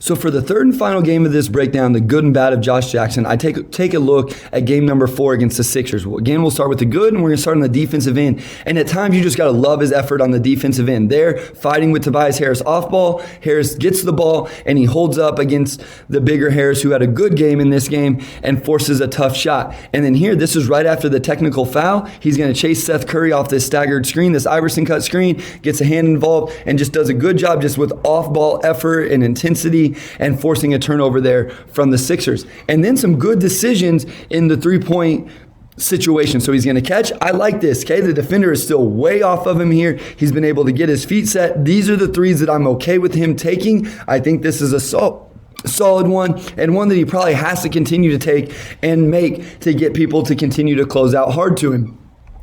So for the third and final game of this breakdown, the good and bad of Josh Jackson, I take a look at game number 4 against the Sixers. Again, we'll start with the good, and we're going to start on the defensive end. And at times, you just got to love his effort on the defensive end. They're fighting with Tobias Harris off ball. Harris gets the ball, and he holds up against the bigger Harris, who had a good game in this game, and forces a tough shot. And then here, this is right after the technical foul. He's going to chase Seth Curry off this staggered screen, this Iverson cut screen, gets a hand involved, and just does a good job just with off-ball effort and intensity and forcing a turnover there from the Sixers. And then some good decisions in the three-point situation. So he's going to catch. I like this, okay? The defender is still way off of him here. He's been able to get his feet set. These are the threes that I'm okay with him taking. I think this is a solid one, and one that he probably has to continue to take and make to get people to continue to close out hard to him.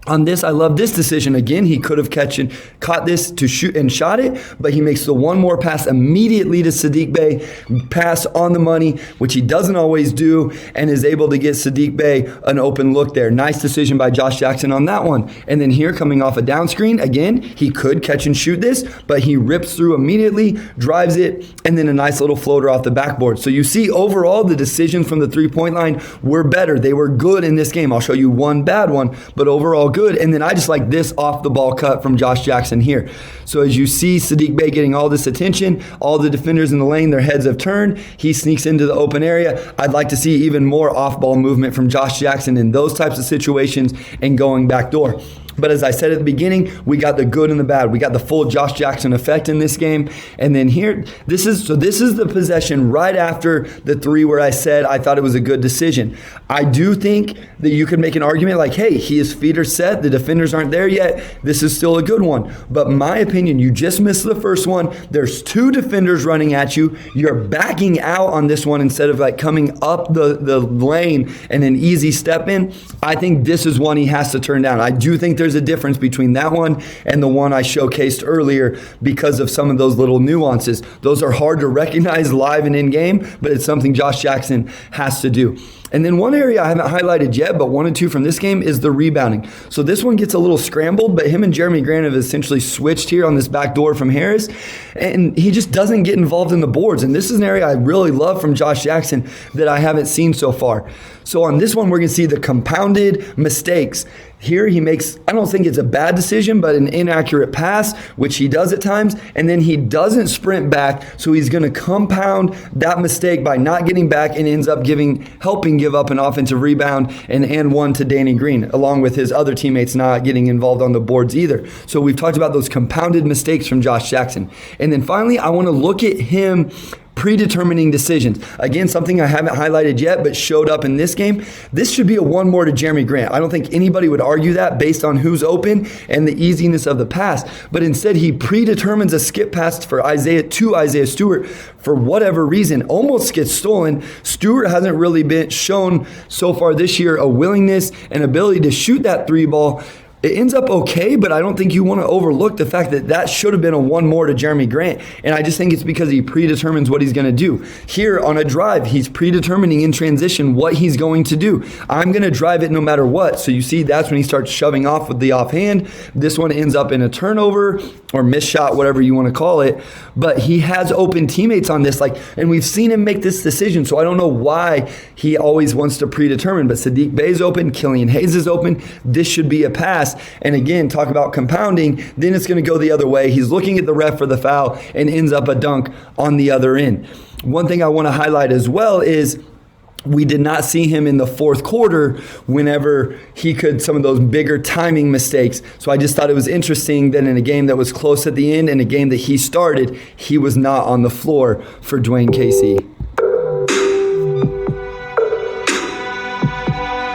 On this, I love this decision. Again, he could have caught this to shoot and shot it, but he makes the one more pass immediately to Saddiq Bey, pass on the money, which he doesn't always do, and is able to get Saddiq Bey an open look there. Nice decision by Josh Jackson on that one. And then here, coming off a down screen, again, he could catch and shoot this, but he rips through immediately, drives it, and then a nice little floater off the backboard. So you see, overall, the decisions from the three-point line were better. They were good in this game. I'll show you one bad one, but overall good. And then I just like this off the ball cut from Josh Jackson here. So as you see Saddiq Bey getting all this attention, all the defenders in the lane, their heads have turned. He sneaks into the open area. I'd like to see even more off ball movement from Josh Jackson in those types of situations and going backdoor. But as I said at the beginning, we got the good and the bad. We got the full Josh Jackson effect in this game. And then here, this is the possession right after the three where I said I thought it was a good decision. I do think that you could make an argument like, hey, his feet are set. The defenders aren't there yet. This is still a good one. But my opinion, you just missed the first one. There's two defenders running at you. You're backing out on this one instead of like coming up the lane and an easy step in. I think this is one he has to turn down. I do think there's a difference between that one and the one I showcased earlier because of some of those little nuances. Those are hard to recognize live and in game, but it's something Josh Jackson has to do. And then one area I haven't highlighted yet, but 1 and 2 from this game is the rebounding. So this one gets a little scrambled, but him and Jeremy Grant have essentially switched here on this back door from Harris, and he just doesn't get involved in the boards. And this is an area I really love from Josh Jackson that I haven't seen so far. So on this one, we're going to see the compounded mistakes. Here he makes, I don't think it's a bad decision, but an inaccurate pass, which he does at times, and then he doesn't sprint back, so he's going to compound that mistake by not getting back and ends up helping give up an offensive rebound and one to Danny Green, along with his other teammates not getting involved on the boards either. So we've talked about those compounded mistakes from Josh Jackson. And then finally, I want to look at him predetermining decisions. Again, something I haven't highlighted yet, but showed up in this game. This should be a one more to Jeremy Grant. I don't think anybody would argue that based on who's open and the easiness of the pass. But instead, he predetermines a skip pass for Isaiah Stewart for whatever reason. Almost gets stolen. Stewart hasn't really been shown so far this year a willingness and ability to shoot that three ball. It ends up okay, but I don't think you want to overlook the fact that that should have been a one more to Jeremy Grant. And I just think it's because he predetermines what he's going to do. Here on a drive, he's predetermining in transition what he's going to do. I'm going to drive it no matter what. So you see, that's when he starts shoving off with the offhand. This one ends up in a turnover or missed shot, whatever you want to call it. But he has open teammates on this, and we've seen him make this decision. So I don't know why he always wants to predetermine. But Saddiq Bey's open, Killian Hayes is open. This should be a pass. And again, talk about compounding, then it's going to go the other way. He's looking at the ref for the foul and ends up a dunk on the other end. One thing I want to highlight as well is we did not see him in the fourth quarter whenever he could some of those bigger timing mistakes. So I just thought it was interesting that in a game that was close at the end and a game that he started, he was not on the floor for Dwayne Casey.